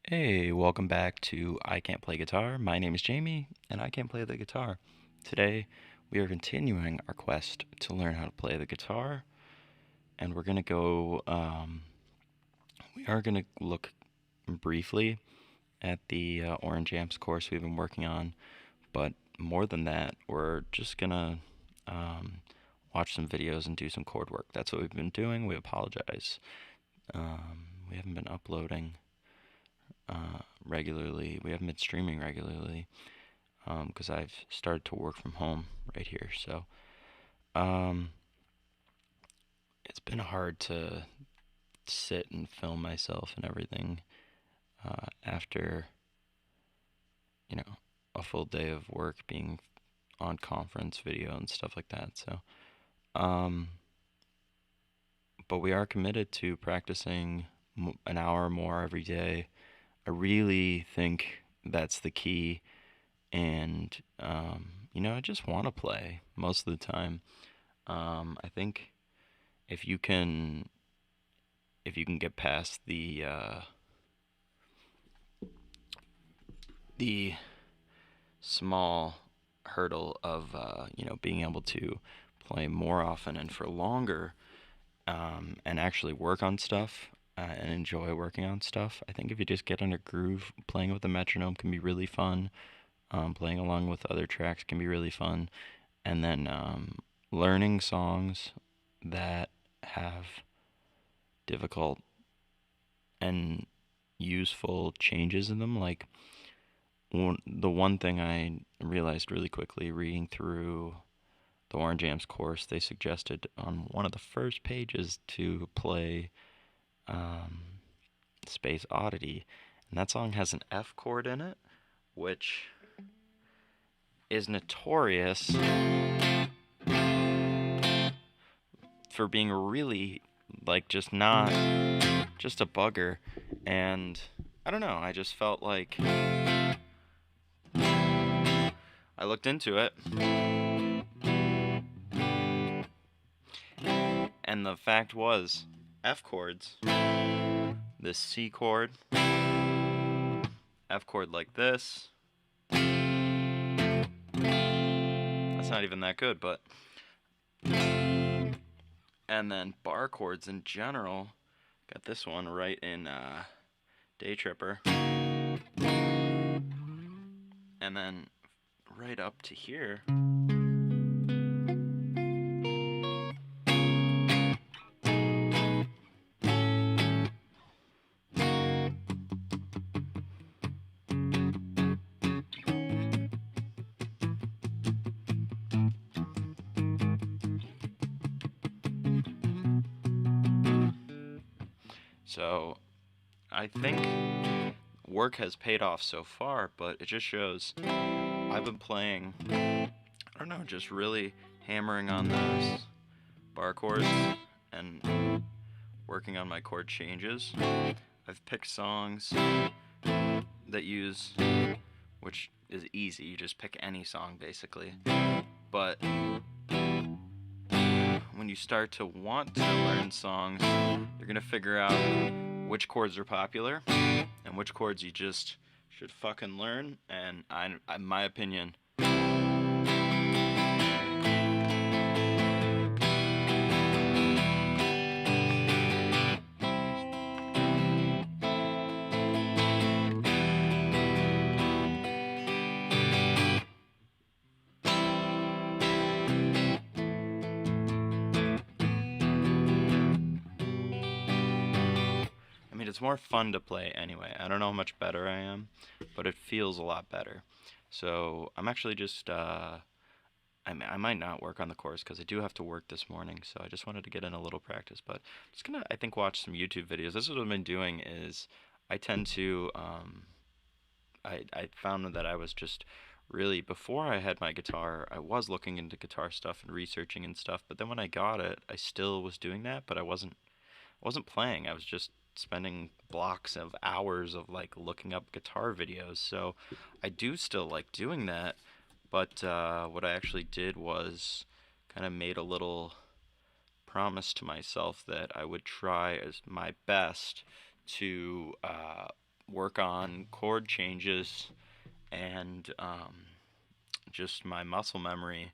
Hey, welcome back to I Can't Play Guitar. My name is Jamie, and I can't play the guitar. Today, we are continuing our quest to learn how to play the guitar, and we are gonna look briefly at the Orange Amps course we've been working on, but more than that, we're just gonna um, watch some videos and do some chord work. That's what we've been doing. We apologize. We haven't been uploading regularly. We haven't been streaming regularly because I've started to work from home right here. So um, it's been hard to sit and film myself and everything after a full day of work, being on conference video and stuff like that. So, um, but we are committed to practicing an hour more every day. I really think that's the key, and I just want to play most of the time. I think if you can if you can get past the small hurdle of being able to play more often and for longer, and actually work on stuff and enjoy working on stuff. I think if you just get in a groove, playing with a metronome can be really fun. Playing along with other tracks can be really fun, and then learning songs that have difficult and useful changes in them. Like the one thing I realized really quickly reading through the Orange Amps course, they suggested on one of the first pages to play um, Space Oddity, and that song has an F chord in it, which is notorious for being really like just a bugger. And I don't know, I just felt like I looked into it, and the fact was F chords, this C chord, F chord like this. That's not even that good, but and then bar chords in general. Got this one right in Day Tripper, and then right up to here. So I think work has paid off so far, but it just shows I've been playing, I don't know, just really hammering on those bar chords and working on my chord changes. I've picked songs that use, which is easy, you just pick any song basically. But when you start to want to learn songs, you're gonna figure out which chords are popular and which chords you just should fucking learn. And in my opinion, it's more fun to play anyway. I don't know how much better I am, but it feels a lot better. So I'm actually just I might not work on the course because I do have to work this morning, so I just wanted to get in a little practice. But I'm just gonna, I think, watch some YouTube videos. This is what I've been doing is I tend to I found that I was just really, before I had my guitar, I was looking into guitar stuff and researching and stuff. But then when I got it, I still was doing that, but I wasn't playing. I was just spending blocks of hours of like looking up guitar videos. So I do still like doing that, but what I actually did was kind of made a little promise to myself that I would try as my best to work on chord changes and just my muscle memory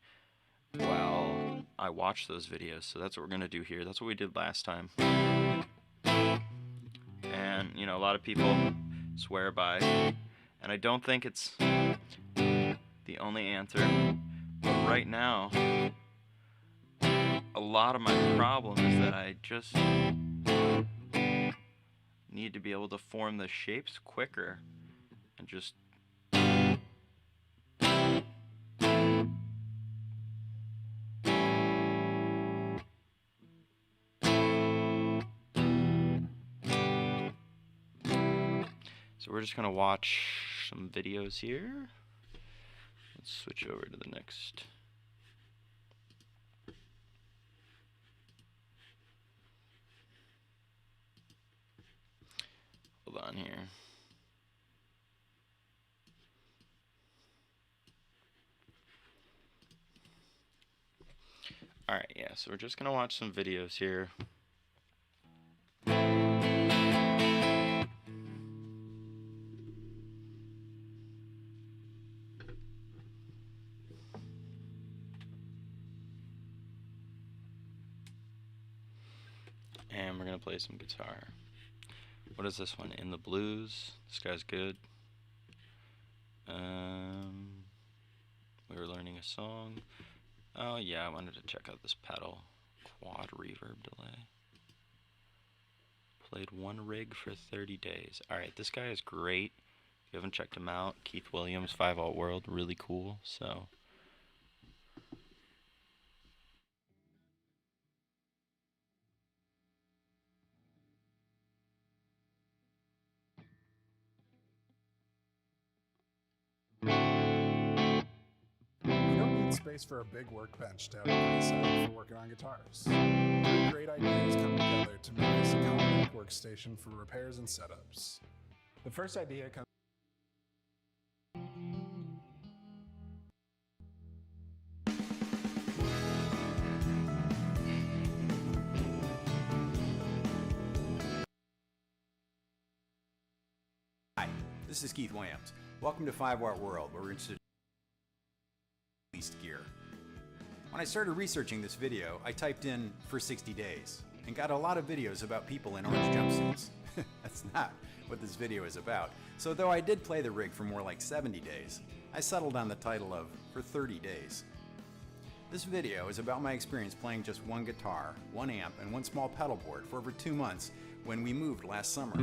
while I watch those videos. So that's what we're going to do here. That's what we did last time. And, you know, a lot of people swear by, and I don't think it's the only answer, but right now, a lot of my problem is that I just need to be able to form the shapes quicker and just so we're just gonna watch some videos here. Let's switch over to the next. Hold on here. Alright, yeah, so we're just gonna watch some videos here. And we're gonna play some guitar. What is this one? In the Blues. This guy's good. We were learning a song. Oh yeah, I wanted to check out this pedal. Quad reverb delay. Played one rig for 30 days. Alright, this guy is great. If you haven't checked him out, Keith Williams, 5 Alt World, really cool. So space for a big workbench to have a setup for working on guitars. 3 great ideas come together to make this a compact workstation for repairs and setups. The first idea comes. Hi, this is Keith Williams. Welcome to 5 Watt World, where we're interested in least gear. When I started researching this video, I typed in for 60 days and got a lot of videos about people in orange jumpsuits. That's not what this video is about. So though I did play the rig for more like 70 days, I settled on the title of For 30 Days. This video is about my experience playing just one guitar, one amp, and one small pedal board for over 2 months when we moved last summer.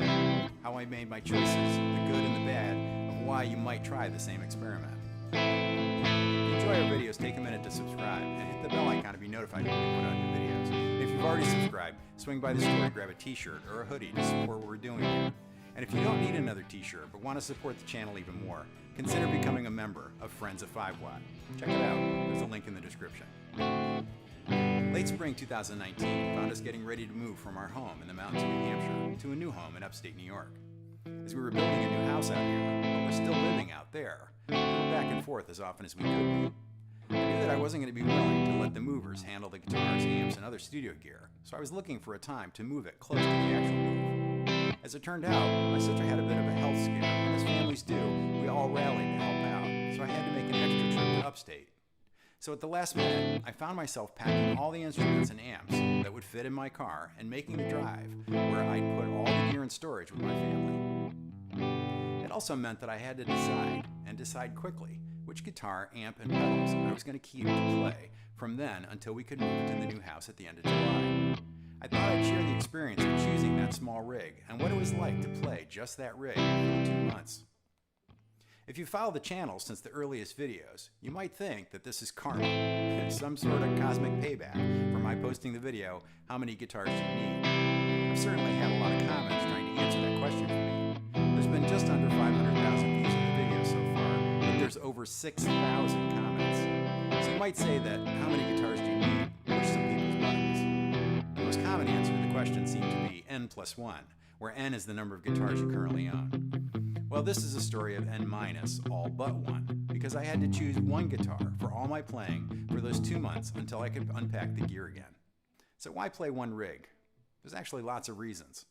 How I made my choices, the good and the bad, of why you might try the same experiment. If you enjoy our videos, take a minute to subscribe and hit the bell icon to be notified when we put out new videos. And if you've already subscribed, swing by the store to grab a t-shirt or a hoodie to support what we're doing here. And if you don't need another t-shirt but want to support the channel even more, consider becoming a member of Friends of 5 Watt. Check it out, there's a link in the description. Late spring 2019 found us getting ready to move from our home in the mountains of New Hampshire to a new home in upstate New York. As we were building a new house out here, but we're still living out there, we were back and forth as often as we could be. I knew that I wasn't going to be willing to let the movers handle the guitars, amps, and other studio gear, so I was looking for a time to move it close to the actual move. As it turned out, my sister had a bit of a health scare, and as families do, we all rallied to help out, so I had to make an extra trip to upstate. So at the last minute, I found myself packing all the instruments and amps that would fit in my car and making the drive, where I'd put all the gear in storage with my family. It also meant that I had to decide quickly, which guitar, amp, and pedals I was going to keep to play from then until we could move to the new house at the end of July. I thought I'd share the experience of choosing that small rig and what it was like to play just that rig for 2 months. If you follow the channel since the earliest videos, you might think that this is karma, some sort of cosmic payback for my posting the video, How Many Guitars Do You Need? I've certainly had a lot of comments trying to answer that question for me. There's been just under 500,000 views of the video so far, but there's over 6,000 comments. So you might say that, how many guitars do you need? Push some people's buttons. The most common answer to the question seemed to be N+1, where N is the number of guitars you currently own. Well, this is a story of N minus all but one, because I had to choose one guitar for all my playing for those 2 months until I could unpack the gear again. So why play one rig? There's actually lots of reasons.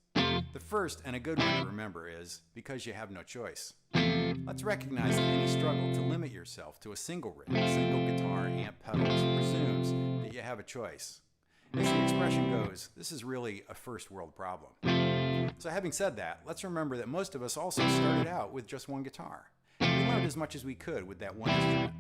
The first, and a good one to remember, is because you have no choice. Let's recognize that any struggle to limit yourself to a single rig, a single guitar, amp, pedals, presumes that you have a choice. As the expression goes, this is really a first world problem. So having said that, let's remember that most of us also started out with just one guitar. We learned as much as we could with that one instrument.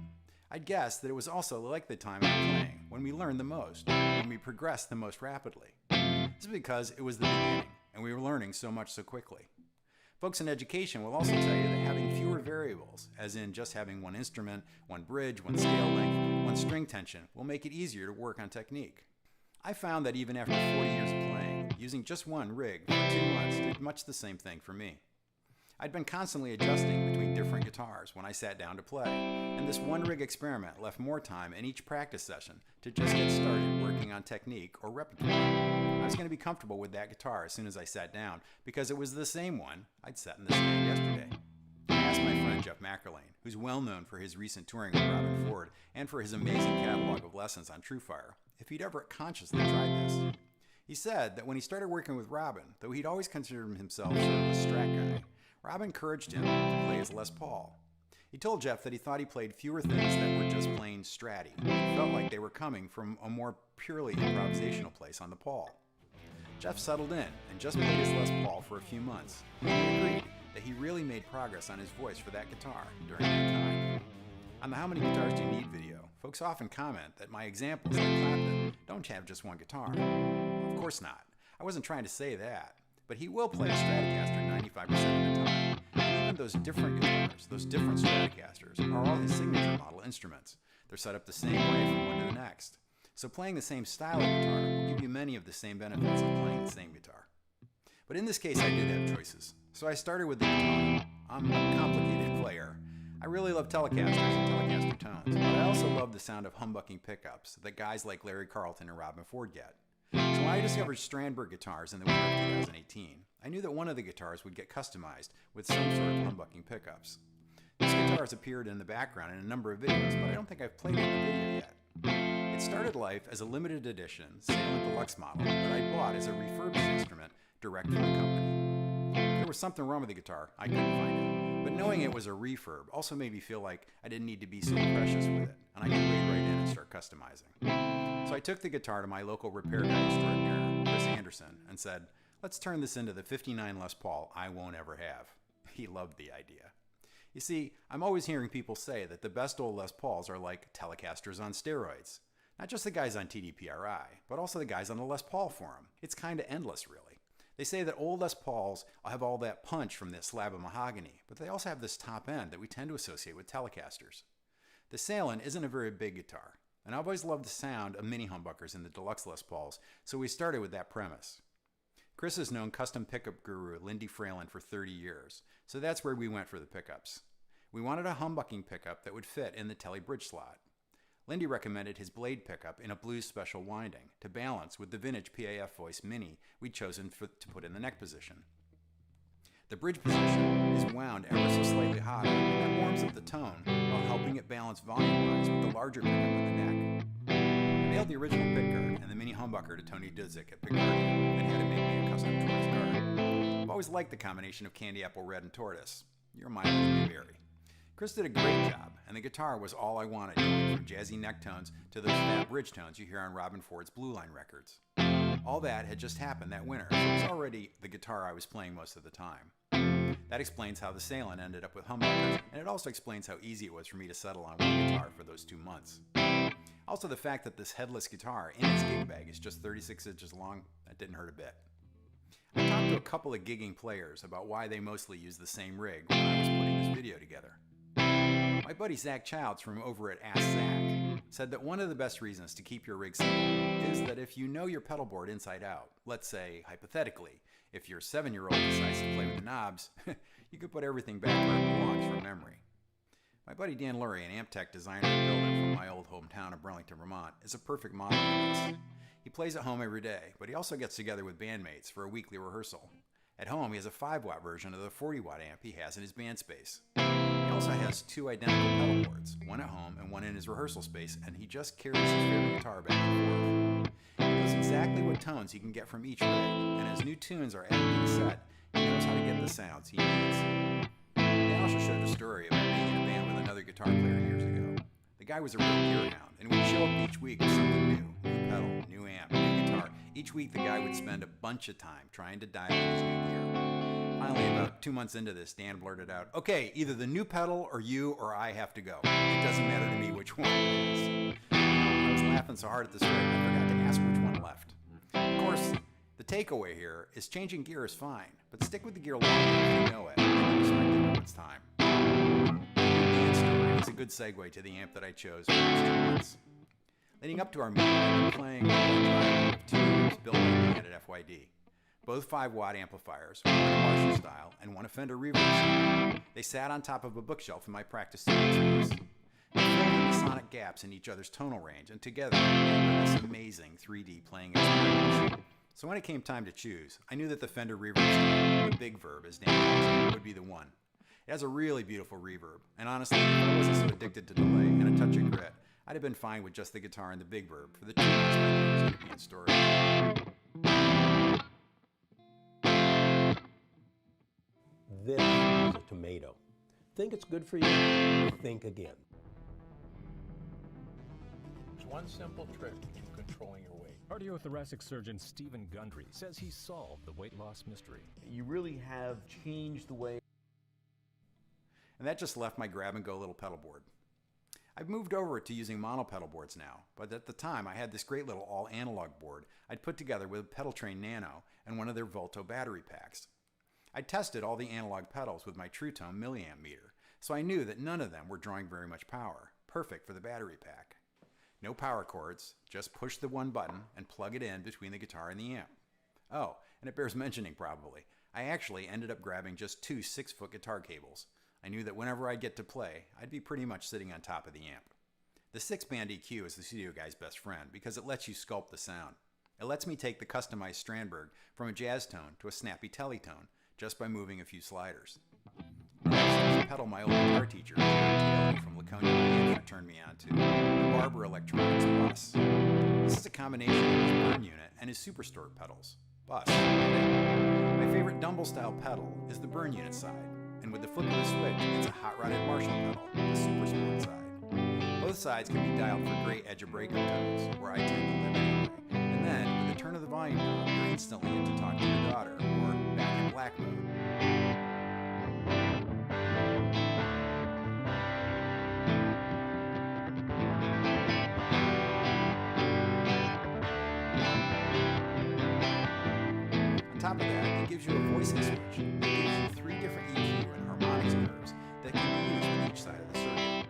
I'd guess that it was also like the time of playing, when we learned the most, when we progressed the most rapidly. This is because it was the beginning, and we were learning so much so quickly. Folks in education will also tell you that having fewer variables, as in just having one instrument, one bridge, one scale length, one string tension, will make it easier to work on technique. I found that even after 40 years of playing, using just one rig for 2 months did much the same thing for me. I'd been constantly adjusting between different guitars when I sat down to play, and this one rig experiment left more time in each practice session to just get started working on technique or repertoire. I was going to be comfortable with that guitar as soon as I sat down because it was the same one I'd sat in the stand yesterday. I asked my friend Jeff McErlane, who's well known for his recent touring with Robben Ford and for his amazing catalog of lessons on TrueFire, if he'd ever consciously tried this. He said that when he started working with Robben, though he'd always considered himself sort of a Strat guy, Robben encouraged him to play his Les Paul. He told Jeff that he thought he played fewer things that were just plain Stratty. He felt like they were coming from a more purely improvisational place on the Paul. Jeff settled in and just played his Les Paul for a few months. He agreed that he really made progress on his voice for that guitar during that time. On the How Many Guitars Do You Need video, folks often comment that my examples like Clapton don't have just one guitar. Of course not. I wasn't trying to say that. But he will play a Stratocaster 95% of the time. And even those different guitars, those different Stratocasters, are all his signature model instruments. They're set up the same way from one to the next. So playing the same style of guitar will give you many of the same benefits of playing the same guitar. But in this case, I did have choices. So I started with the guitar. I'm a complicated player. I really love Telecasters and Telecaster tones, but I also love the sound of humbucking pickups that guys like Larry Carlton and Robben Ford get. So when I discovered Strandberg guitars in the winter of 2018, I knew that one of the guitars would get customized with some sort of humbucking pickups. This guitar has appeared in the background in a number of videos, but I don't think I've played it in the video yet. It started life as a limited edition Salem Deluxe model that I bought as a refurbished instrument direct from the company. If there was something wrong with the guitar, I couldn't find it. But knowing it was a refurb also made me feel like I didn't need to be so precious with it, and I could wade right in and start customizing. So I took the guitar to my local repair guy extraordinaire, Chris Anderson, and said, let's turn this into the 59 Les Paul I won't ever have. He loved the idea. You see, I'm always hearing people say that the best old Les Pauls are like Telecasters on steroids. Not just the guys on TDPRI, but also the guys on the Les Paul forum. It's kind of endless, really. They say that old Les Pauls have all that punch from this slab of mahogany, but they also have this top end that we tend to associate with Telecasters. The Salem isn't a very big guitar, and I've always loved the sound of mini humbuckers in the deluxe Les Pauls, so we started with that premise. Chris has known custom pickup guru Lindy Fralin for 30 years, so that's where we went for the pickups. We wanted a humbucking pickup that would fit in the Tele bridge slot. Lindy recommended his blade pickup in a blues special winding to balance with the vintage PAF Voice Mini we'd chosen to put in the neck position. The bridge position is wound ever so slightly higher, and that warms up the tone while helping it balance volume-wise with the larger pickup in the neck. I mailed the original pickguard and the mini humbucker to Tony Dudzik at Pickguard and had him make me a custom tortoise guard. I've always liked the combination of candy apple red and tortoise. Your mileage may vary. Chris did a great job, and the guitar was all I wanted, from jazzy neck tones to those fat bridge tones you hear on Robben Ford's Blue Line records. All that had just happened that winter, so it was already the guitar I was playing most of the time. That explains how the Salem ended up with humbuckers, and it also explains how easy it was for me to settle on one guitar for those 2 months. Also, the fact that this headless guitar in its gig bag is just 36 inches long, that didn't hurt a bit. I talked to a couple of gigging players about why they mostly use the same rig when I was putting this video together. My buddy Zach Childs from over at Ask Zach said that one of the best reasons to keep your rig simple is that if you know your pedal board inside out, let's say, hypothetically, if your 7-year-old decides to play with the knobs, you could put everything back where it belongs from memory. My buddy Dan Lurie, an amp tech designer and builder from my old hometown of Burlington, Vermont, is a perfect model of this. He plays at home every day, but he also gets together with bandmates for a weekly rehearsal. At home, he has a 5-watt version of the 40-watt amp he has in his band space. He also has 2 identical pedal boards, one at home and one in his rehearsal space, and he just carries his favorite guitar back and forth. He knows exactly what tones he can get from each rig, and as new tunes are added to the set, he knows how to get the sounds he needs. They also showed a story about being in a band with another guitar player years ago. The guy was a real gear hound, and we'd show up each week with something new pedal, new amp, new guitar. Each week the guy would spend a bunch of time trying to dial in his new gear. Finally, about 2 months into this, Dan blurted out, "Okay, either the new pedal or you or I have to go. It doesn't matter to me which one it is." I was laughing so hard at the story I forgot to ask which one left. Of course, the takeaway here is changing gear is fine, but stick with the gear long enough if you know it and respect it when it's time. Dan's story is a good segue to the amp that I chose for these 2 months. Leading up to our meeting, I've been playing a driver of 2 amps built by Dan at FYD. Both 5-watt amplifiers, one a Marshall style and one a Fender Reverb style. They sat on top of a bookshelf in my practice studio space. They filled in the sonic gaps in each other's tonal range, and together they were this amazing 3D playing experience. So when it came time to choose, I knew that the Fender Reverb style, the Big Verb as Dan calls it, would be the one. It has a really beautiful reverb, and honestly, if I wasn't so addicted to delay and a touch of grit, I'd have been fine with just the guitar and the Big Verb for the 2 months my gear was going to be in storage. This is a tomato. Think it's good for you? Think again. There's one simple trick to controlling your weight. Cardiothoracic surgeon Stephen Gundry says he solved the weight loss mystery. You really have changed the way. And that just left my grab-and-go little pedal board. I've moved over to using mono pedal boards now, but at the time I had this great little all-analog board I'd put together with a Pedal Train Nano and one of their Volto battery packs. I tested all the analog pedals with my True Tone milliamp meter, so I knew that none of them were drawing very much power, perfect for the battery pack. No power cords, just push the one button and plug it in between the guitar and the amp. Oh, and it bears mentioning probably, I actually ended up grabbing just 2 6-foot guitar cables. I knew that whenever I'd get to play, I'd be pretty much sitting on top of the amp. The 6-band EQ is the studio guy's best friend because it lets you sculpt the sound. It lets me take the customized Strandberg from a jazz tone to a snappy teletone just by moving a few sliders. Next is a pedal my old guitar teacher, Taylor from Laconia, New Hampshire, turned me on to, the Barber Electronics Bus. This is a combination of his burn unit and his Superstore pedals. Bus. My favorite Dumble-style pedal is the burn unit side, and with the flip of the switch, it's a hot-rodded Marshall pedal, the Supersport side. Both sides can be dialed for great edge of breakup tones, where I tend to live anyway. And then, with the turn of the volume knob, you're instantly into Talk to Your Daughter, or Back in Black mode. On top of that, it gives you a voicing switch. It gives you 3 different EQ and harmonics curves that can be used with each side of the circuit.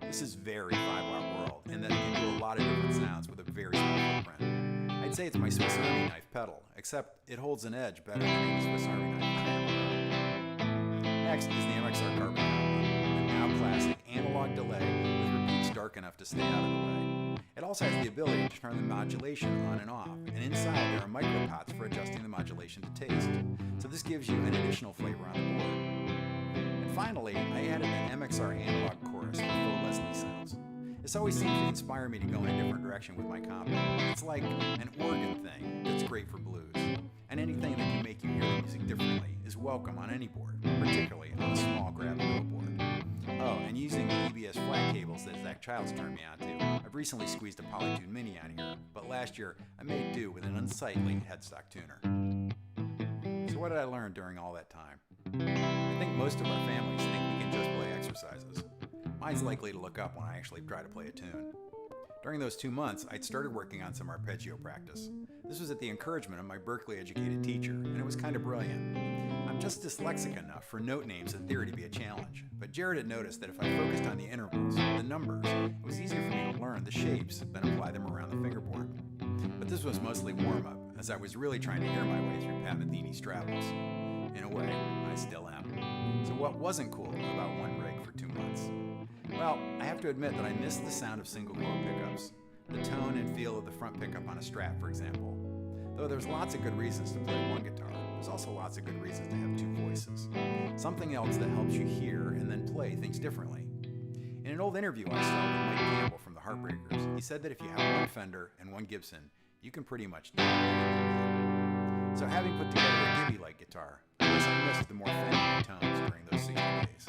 This is very 5-watt world, in that it can do a lot of different sounds with a very small footprint. I'd say it's my Swiss Army knife pedal, except it holds an edge better than any Swiss Army knife I ever owned. Next is the MXR Carbon Copy, a now classic analog delay with repeats dark enough to stay out of the way. It also has the ability to turn the modulation on and off, and inside there are micro pots for adjusting the modulation to taste. So this gives you an additional flavor on the board. And finally, I added an MXR analog chorus for faux Leslie sounds. This always seems to inspire me to go in a different direction with my combo. It's like an organ thing that's great for blues. And anything that can make you hear the music differently is welcome on any board, particularly on a small grab-and-go board. Oh, and using the EBS flat cables that Zach Childs turned me onto, I've recently squeezed a Polytune Mini on here, but last year I made do with an unsightly headstock tuner. So what did I learn during all that time? I think most of our families think we can just play exercises. Mine's likely to look up when I actually try to play a tune. During those 2 months, I'd started working on some arpeggio practice. This was at the encouragement of my Berkeley-educated teacher, and it was kind of brilliant. I'm just dyslexic enough for note names in theory to be a challenge, but Jared had noticed that if I focused on the intervals, the numbers, it was easier for me to learn the shapes than apply them around the fingerboard. But this was mostly warm-up, as I was really trying to hear my way through Pat Metheny Straddles. In a way, I still am. So what wasn't cool about one rig for 2 months? Well, I have to admit that I missed the sound of single-coil pickups, the tone and feel of the front pickup on a Strat, for example. Though there's lots of good reasons to play one guitar, there's also lots of good reasons to have 2 voices. Something else that helps you hear and then play things differently. In an old interview I saw with Mike Campbell from the Heartbreakers, he said that if you have one Fender and one Gibson, you can pretty much do anything. So having put together a Gibby-like guitar, I guess I missed the more feminine tones during those 60 days.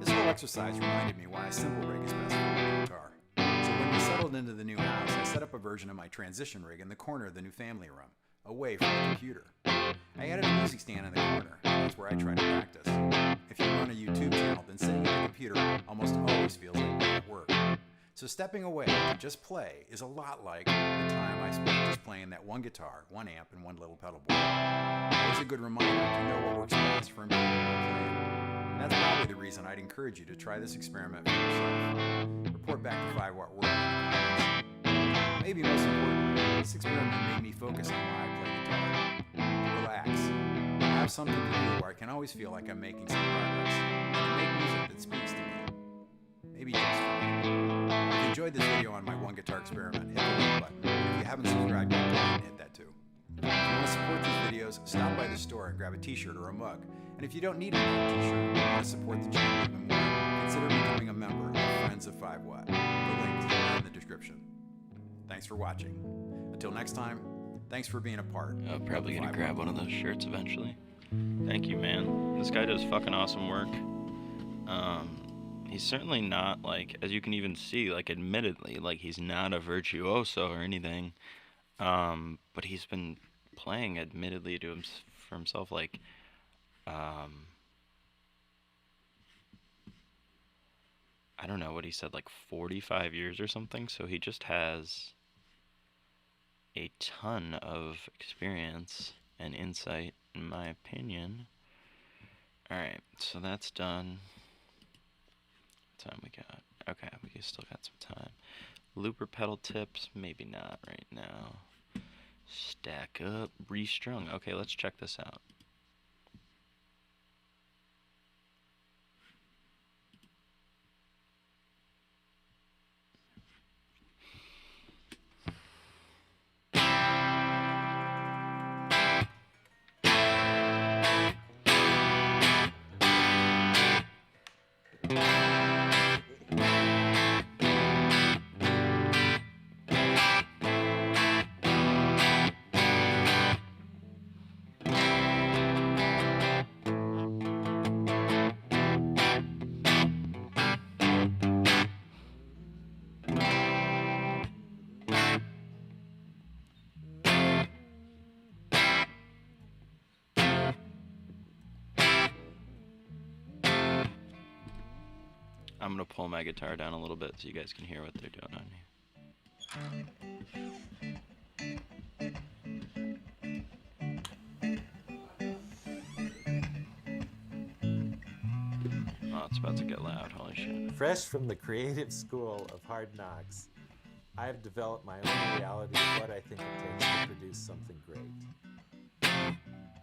This whole exercise reminded me why a simple rig is best for my guitar. So when we settled into the new house, I set up a version of my transition rig in the corner of the new family room, away from the computer. I added a music stand in the corner, and that's where I try to practice. If you run a YouTube channel, then sitting at the computer almost always feels like being at work. So stepping away to just play is a lot like the time I spent just playing that one guitar, one amp, and one little pedal board. Always a good reminder to know what works best for improving my playing. And that's probably the reason I'd encourage you to try this experiment for yourself. Report back to 5-Watt World in the comments. Maybe most importantly, this experiment made me focus on why I play guitar. To relax. To have something to do where I can always feel like I'm making some progress. And to make music that speaks to me. Maybe just for me. If you enjoyed this video on my one guitar experiment, hit the like button. And if you haven't subscribed yet, go ahead and hit that too. If you want to support these videos, stop by the store and grab a t-shirt or a mug. And if you don't need a t-shirt and want to support the channel even more, consider becoming a member of Friends of 5-Watt. The links are in the description. Thanks for watching. Until next time, thanks for being a part. I'm probably gonna grab one of those shirts eventually. Thank you, man. This guy does fucking awesome work. He's certainly not, like, as you can even see, like, admittedly, like, he's not a virtuoso or anything. But he's been playing, admittedly, for himself, like, I don't know what he said, like 45 years or something. So he just has a ton of experience and insight, in my opinion. Alright, so that's done. What time we got? Okay, we still got some time. Looper pedal tips, maybe not right now. Stack up, restrung. Okay, let's check this out. I'm gonna pull my guitar down a little bit so you guys can hear what they're doing on here. Oh, it's about to get loud, holy shit. Fresh from the creative school of Hard Knocks, I've developed my own reality of what I think it takes to produce something great.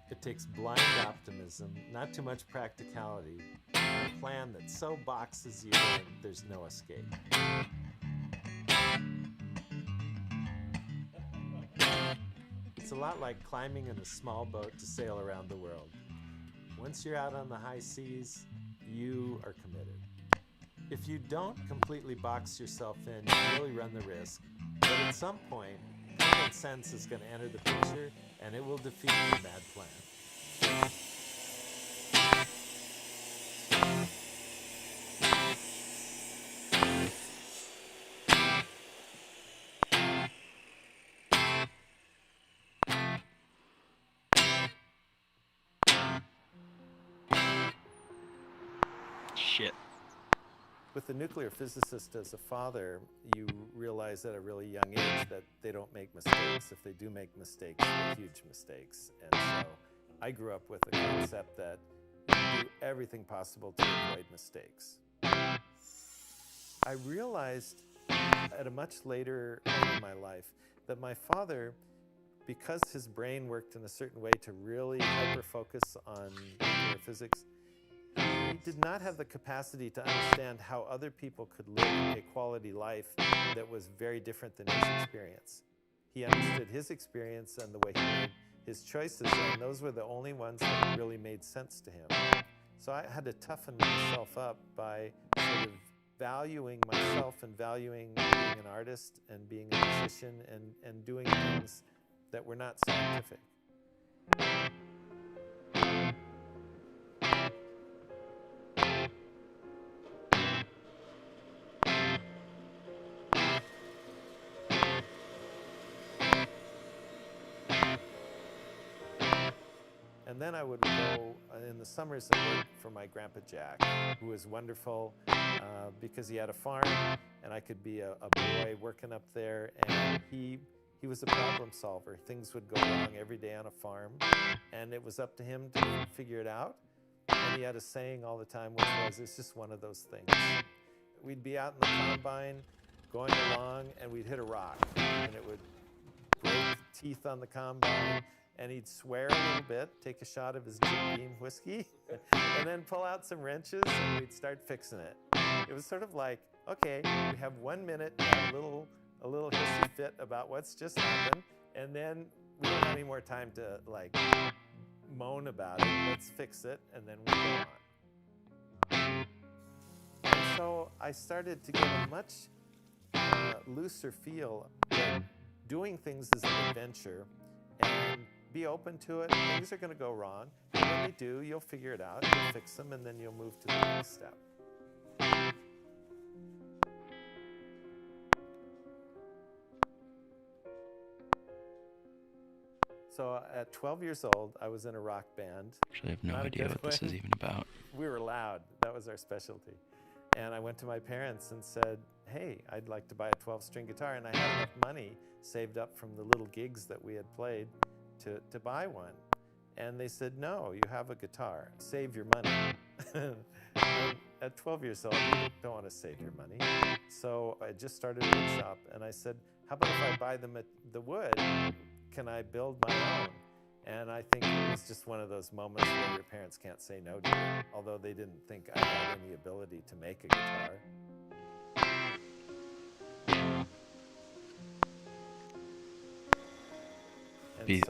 It takes blind optimism, not too much practicality, and a plan that so boxes you in there's no escape. It's a lot like climbing in a small boat to sail around the world. Once you're out on the high seas, you are committed. If you don't completely box yourself in, you really run the risk that at some point, common sense is going to enter the picture and it will defeat your mad plan. Shit. With a nuclear physicist as a father, you realize at a really young age that they don't make mistakes. If they do make mistakes, they're huge mistakes. And so I grew up with the concept that you do everything possible to avoid mistakes. I realized at a much later point in my life that my father, because his brain worked in a certain way to really hyper-focus on nuclear physics, he did not have the capacity to understand how other people could live a quality life that was very different than his experience. He understood his experience and the way he made his choices, and those were the only ones that really made sense to him. So I had to toughen myself up by sort of valuing myself and valuing being an artist and being a musician and doing things that were not scientific. And then I would go, in the summers, I worked for my Grandpa Jack, who was wonderful because he had a farm, and I could be a boy working up there, and he was a problem solver. Things would go wrong every day on a farm, and it was up to him to figure it out. And he had a saying all the time, which was, it's just one of those things. We'd be out in the combine, going along, and we'd hit a rock, and it would break teeth on the combine, and he'd swear a little bit, take a shot of his Jim Beam whiskey, and then pull out some wrenches, and we'd start fixing it. It was sort of like, okay, we have 1 minute to have a little hissy fit about what's just happened, and then we don't have any more time to like moan about it. Let's fix it, and then we go on. And so I started to get a much looser feel that doing things is an adventure, and be open to it. Things are going to go wrong, and when they do, you'll figure it out, you'll fix them, and then you'll move to the next step. So at 12 years old, I was in a rock band. Actually, I have no Not a idea good what this one. is even about. We were loud. That was our specialty. And I went to my parents and said, hey, I'd like to buy a 12-string guitar. And I had enough money saved up from the little gigs that we had played to buy one. And they said, no, you have a guitar. Save your money. And at 12 years old, you don't want to save your money. So I just started a wood shop. And I said, how about if I buy the wood, can I build my own? And I think it was just one of those moments where your parents can't say no to you, although they didn't think I had any ability to make a guitar.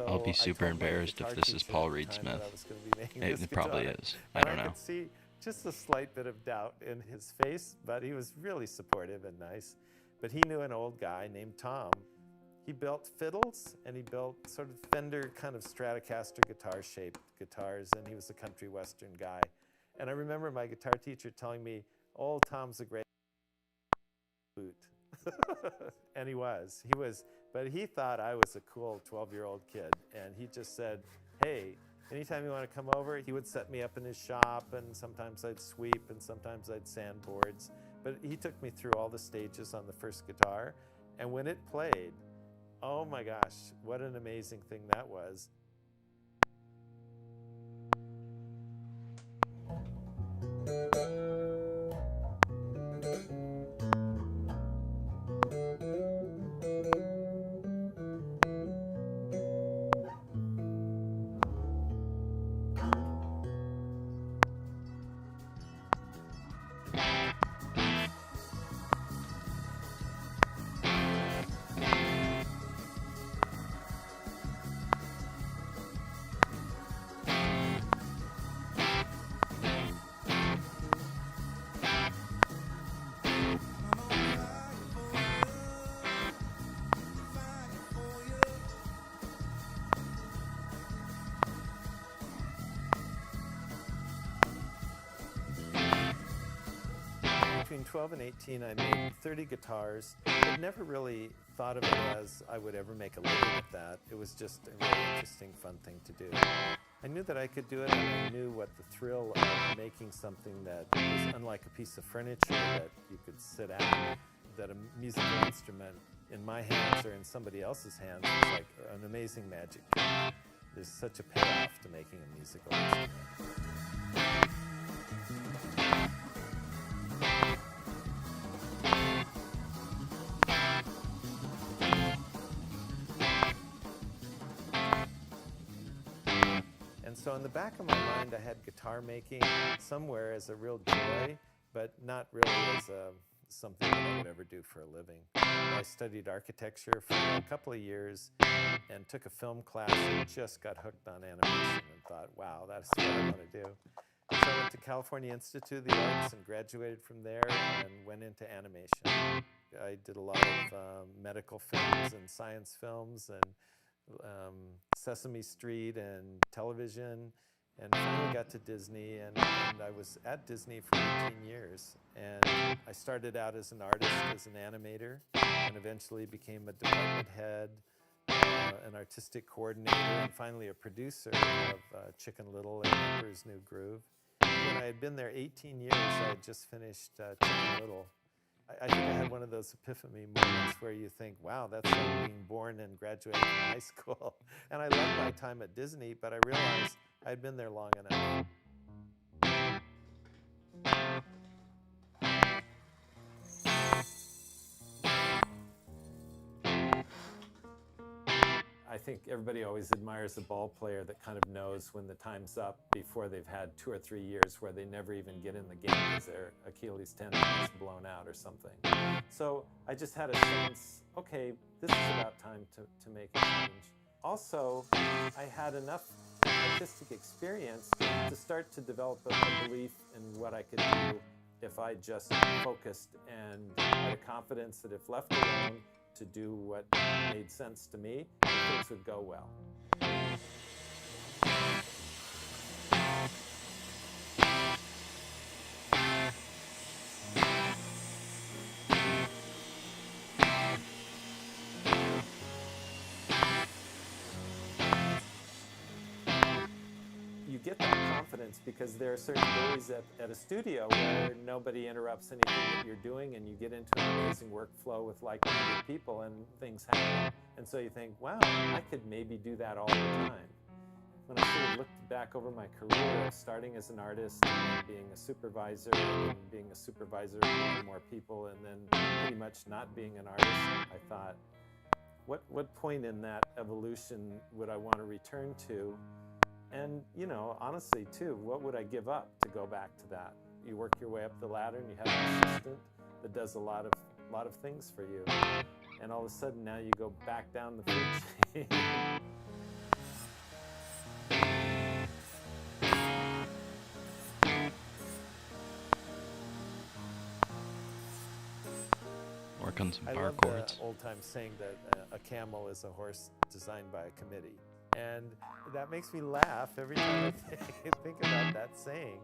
I'll be super embarrassed if this is Paul Reed Smith. It probably is. I don't know. I could see just a slight bit of doubt in his face, but he was really supportive and nice. But he knew an old guy named Tom. He built fiddles, and he built sort of Fender kind of Stratocaster guitar-shaped guitars, and he was a country western guy. And I remember my guitar teacher telling me, "Oh, Tom's a great boot." And he was, but he thought I was a cool 12-year-old kid, and he just said, hey, anytime you want to come over, he would set me up in his shop, and sometimes I'd sweep, and sometimes I'd sand boards. But he took me through all the stages on the first guitar, and when it played, oh my gosh, what an amazing thing that was. Between 12 and 18, I made 30 guitars. I'd never really thought of it as I would ever make a living at that. It was just a really interesting, fun thing to do. I knew that I could do it, and I knew what the thrill of making something that was unlike a piece of furniture that you could sit at, that a musical instrument in my hands or in somebody else's hands was like an amazing magic trick. There's such a payoff to making a musical instrument. And so in the back of my mind, I had guitar making somewhere as a real joy, but not really as something that I would ever do for a living. I studied architecture for a couple of years and took a film class and just got hooked on animation and thought, wow, that's what I want to do. So I went to California Institute of the Arts and graduated from there and went into animation. I did a lot of medical films and science films and Sesame Street and television, and finally got to Disney, and I was at Disney for 18 years. And I started out as an artist, as an animator, and eventually became a department head, an artistic coordinator, and finally a producer of Chicken Little and Emperor's New Groove. When I had been there 18 years, I had just finished Chicken Little. I think I had one of those epiphany moments where you think, wow, that's like being born and graduating from high school. And I loved my time at Disney, but I realized I'd been there long enough. I think everybody always admires the ball player that kind of knows when the time's up before they've had 2 or 3 years where they never even get in the game because their Achilles tendon is blown out or something. So I just had a sense, okay, this is about time to make a change. Also, I had enough artistic experience to start to develop a belief in what I could do if I just focused and had a confidence that if left alone to do what made sense to me, things would go well. You get that confidence because there are certain days at a studio where nobody interrupts anything that you're doing, and you get into an amazing workflow with like-minded people and things happen. And so you think, wow, I could maybe do that all the time. When I sort of looked back over my career, starting as an artist and being a supervisor, and being a supervisor of more and more people, and then pretty much not being an artist, I thought, what point in that evolution would I want to return to? And, you know, honestly, too, what would I give up to go back to that? You work your way up the ladder and you have an assistant that does a lot of things for you. And all of a sudden, now you go back down the food chain. Work on some I bar love chords. the old-time saying that a camel is a horse designed by a committee. And that makes me laugh every time I think about that saying.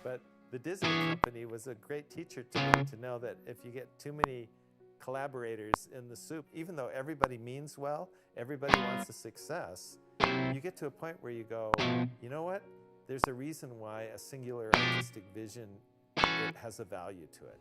But the Disney company was a great teacher to me to know that if you get too many collaborators in the soup, even though everybody means well, everybody wants a success, you get to a point where you go, you know what? There's a reason why a singular artistic vision, it has a value to it.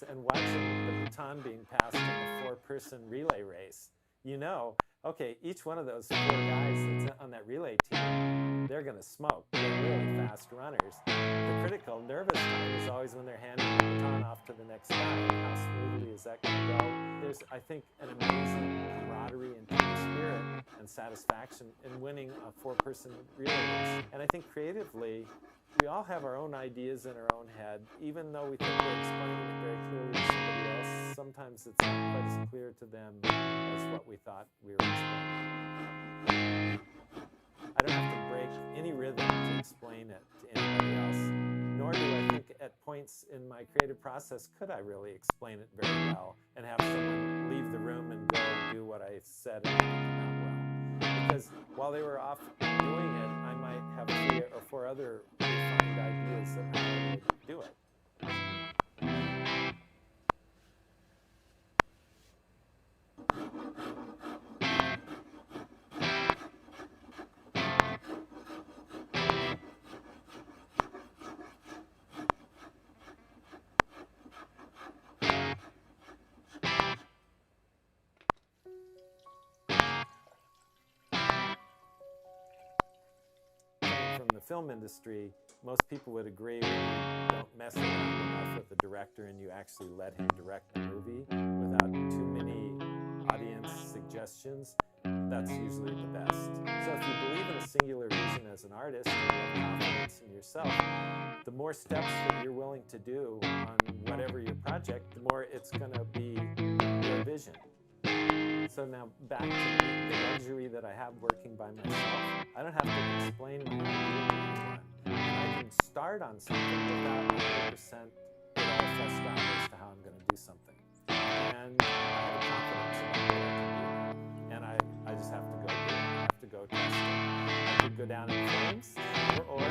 And watching the baton being passed in a 4-person relay race, you know, okay, each one of those 4 guys that's on that relay team, they're going to smoke. They're really fast runners. The critical nervous time is always when they're handing the baton off to the next guy. How smoothly is that going to go? There's, I think, an amazing camaraderie and team spirit and satisfaction in winning a 4-person relay race. And I think creatively, we all have our own ideas in our own head, even though we think we're explaining it very clearly to somebody else. Sometimes it's not quite as clear to them as what we thought we were explaining. I don't have to break any rhythm to explain it to anybody else, nor do I think at points in my creative process could I really explain it very well and have someone leave the room and go do what I said and come out well. Because while they were off doing it, I might have 3 or 4 other refined ideas of how I would do it. From the film industry, most people would agree when you don't mess around enough with the director and you actually let him direct the movie without too many audience suggestions, that's usually the best. So if you believe in a singular vision as an artist and you have confidence in yourself, the more steps that you're willing to do on whatever your project, the more it's going to be your vision. So now back to the luxury that I have working by myself. I don't have to explain my idea to anyone. I can start on something without 100% it all fleshed out as to how I'm going to do something. And I have confidence about what I can do. And I just have to go do it. I have to go test it. I could go down in flames, or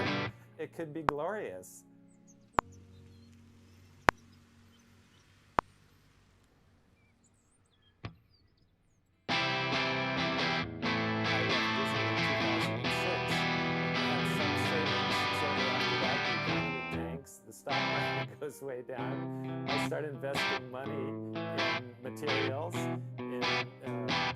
it could be glorious. The stock market goes way down. I start investing money in materials, in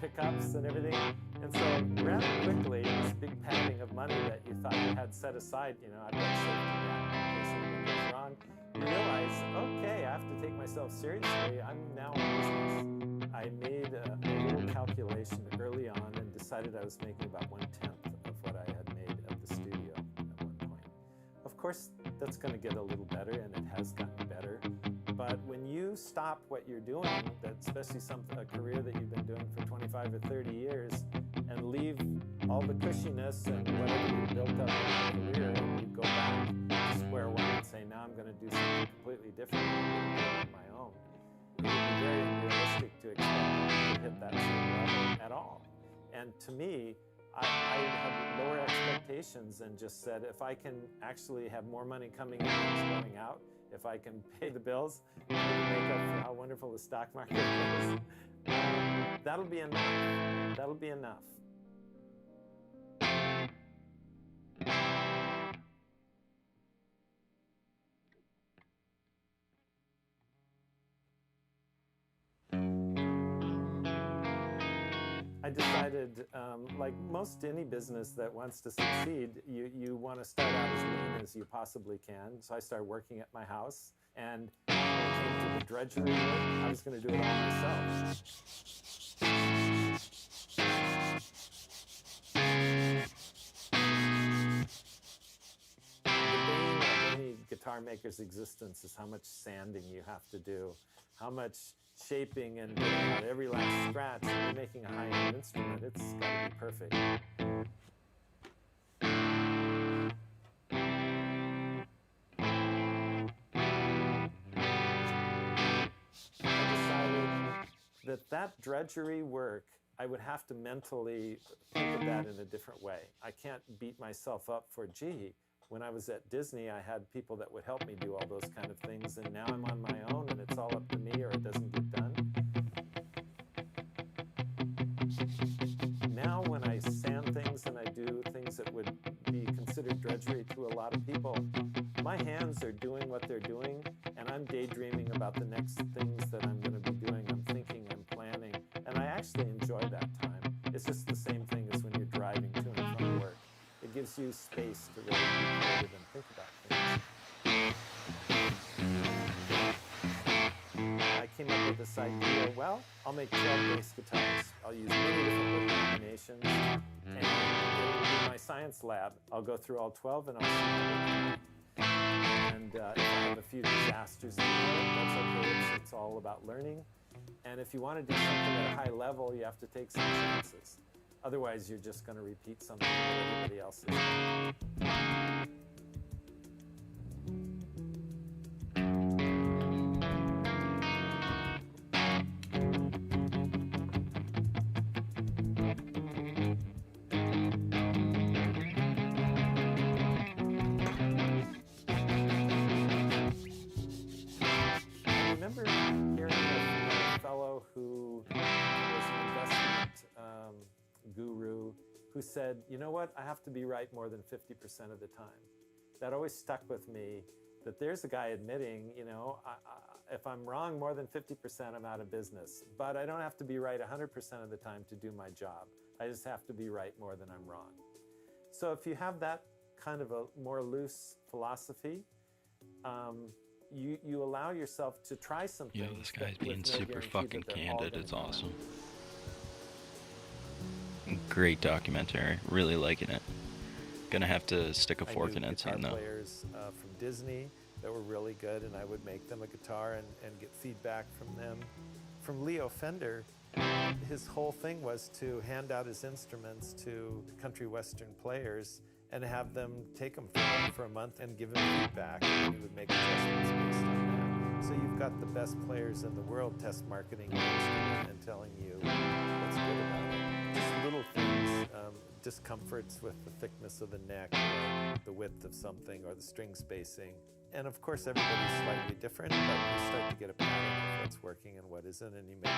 pickups and everything. And so rather quickly, this big padding of money that you thought you had set aside, I've got safety net in case anything goes wrong, you realize, okay, I have to take myself seriously. I'm now in business. I made a little calculation early on and decided I was making about 1/10 of what I had made at the studio at one point. Of course, that's going to get a little better, and it has gotten better. But when you stop what you're doing, especially a career that you've been doing for 25 or 30 years, and leave all the cushiness and whatever you built up in your career, and you go back to square one and say, now I'm going to do something completely different on my own, it would be very unrealistic to expect to hit that same level at all. And to me, I had lower expectations and just said, if I can actually have more money coming in than going out, if I can pay the bills, make up for how wonderful the stock market is, that'll be enough. That'll be enough. I decided, like most any business that wants to succeed, you want to start out as lean as you possibly can. So I started working at my house, and when it came to the drudgery work, I was going to do it all myself. The bane of any guitar maker's existence is how much sanding you have to do, how much shaping and getting out every last scratch. When you're making a high-end instrument, it's got to be perfect. I decided that drudgery work, I would have to mentally think of that in a different way. I can't beat myself up for, gee, when I was at Disney, I had people that would help me do all those kind of things, and now I'm on my own, and it's all up to me, or it doesn't get done. Now, when I sand things and I do things that would be considered drudgery to a lot of people, my hands are doing what they're doing, and I'm daydreaming about the next things that I'm going to be doing. I'm thinking, I'm planning, and I actually enjoy that time. It's just the same thing as when you're driving to and from work. It gives you space to really be creative and think about things. I came up with this idea, well, I'll make 12 bass guitars. I'll use many different wood combinations, and it will be my science lab. I'll go through all 12 and I'll see. And if I have a few disasters in there, that's okay. It's all about learning. And if you want to do something at a high level, you have to take some chances. Otherwise, you're just going to repeat something that everybody else is doing. I remember hearing a fellow who was an investment guru who said, you know what, I have to be right more than 50% of the time. That always stuck with me, that there's a guy admitting, if I'm wrong more than 50%, I'm out of business. But I don't have to be right 100% of the time to do my job. I just have to be right more than I'm wrong. So if you have that kind of a more loose philosophy, you allow yourself to try something. Yo, this guy's being super fucking candid. It's awesome. Great documentary. Really liking it. Gonna have to stick a fork in it soon, though. Players from Disney that were really good, and I would make them a guitar and get feedback from them. From Leo Fender, his whole thing was to hand out his instruments to country western players and have them take them for a month and give him feedback, and he would make adjustments based on that. So you've got the best players in the world test marketing your instrument and telling you what's good about it. Just little things, discomforts with the thickness of the neck, or the width of something, or the string spacing. And of course, everybody's slightly different, but you start to get a pattern of what's working and what isn't, and you make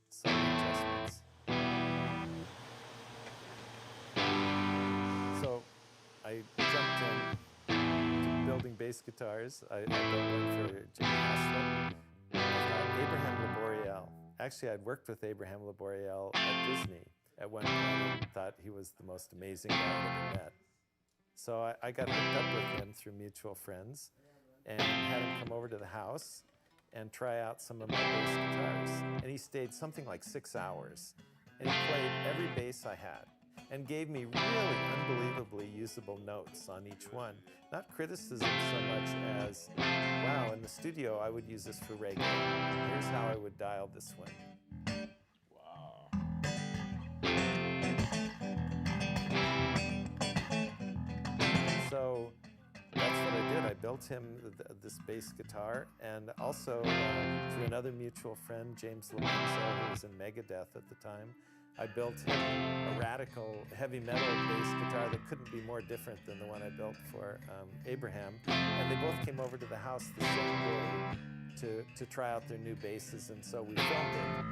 some adjustments. So I jumped into building bass guitars. I built one for Jimmy Haslett. Abraham Laboriel. Actually, I'd worked with Abraham Laboriel at Disney at one point and thought he was the most amazing guy I'd ever met. So I got hooked up with him through mutual friends and had him come over to the house and try out some of my bass guitars. And he stayed something like 6 hours. And he played every bass I had and gave me really unbelievably usable notes on each one. Not criticism so much as, wow, in the studio I would use this for reggae. Here's how I would dial this one. So that's what I did. I built him this bass guitar, and also through another mutual friend, James Lorenzo, who was in Megadeth at the time, I built him a radical heavy metal bass guitar that couldn't be more different than the one I built for Abraham. And they both came over to the house the same day to try out their new basses, and so we filmed it.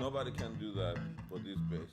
Nobody can do that for this bass.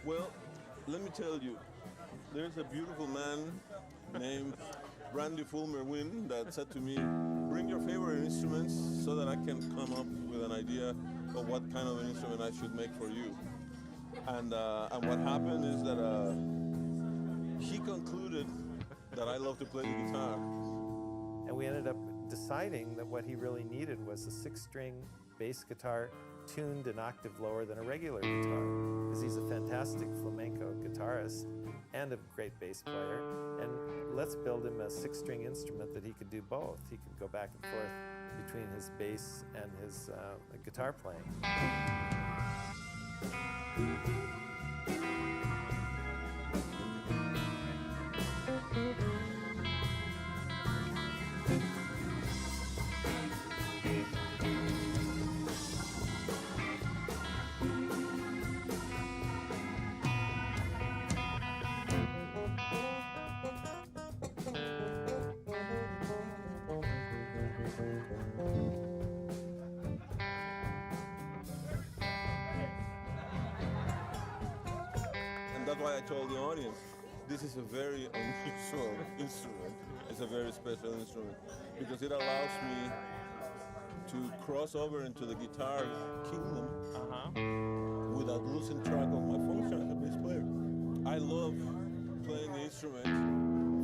Well, let me tell you, there's a beautiful man named Randy Fulmer Wynn that said to me, bring your favorite instruments so that I can come up with an idea of what kind of an instrument I should make for you. And what happened is that he concluded that I love to play the guitar. And we ended up deciding that what he really needed was a 6-string bass guitar tuned an octave lower than a regular guitar, because he's a fantastic flamenco guitarist and a great bass player. And let's build him a 6-string instrument that he could do both. He could go back and forth between his bass and his guitar playing. And that's why I told the audience, this is a very unusual instrument. It's a very special instrument because it allows me to cross over into the guitar kingdom without losing track of my function as a bass player. I love playing the instrument.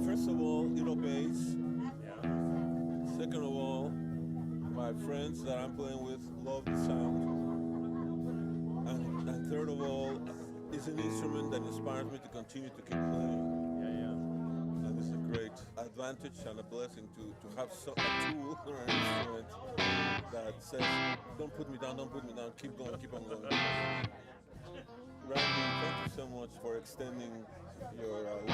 First of all, it obeys. Second of all, my friends that I'm playing with love the sound. And third of all, it's an instrument that inspires me to continue to keep playing. And this is a great advantage and a blessing to have a tool or an instrument that says, don't put me down, keep going, keep on going. Randy, thank you so much for extending your love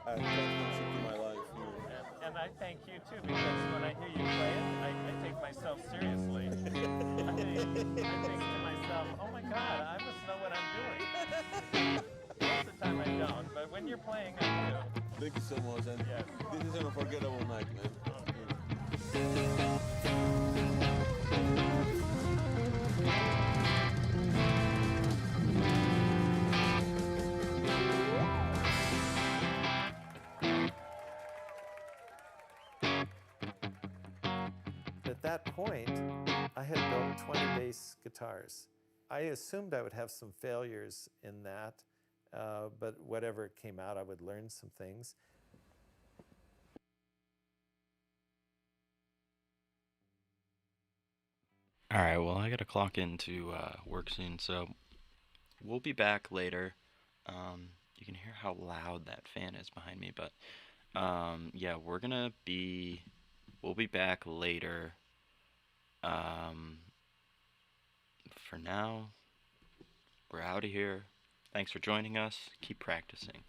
and constancy to my life here. And I thank you too, because when I hear you play it, I take myself seriously. I think to myself, oh my God, I must know what I'm doing. Most of the time I don't, but when you're playing, I do. Thank you so much, and this is an unforgettable night, man. At that point, I had built 20 bass guitars. I assumed I would have some failures in that, but whatever came out, I would learn some things. All right, well, I gotta clock into work soon, so we'll be back later. You can hear how loud that fan is behind me, but yeah, we'll be back later. For now, we're out of here. Thanks for joining us. Keep practicing.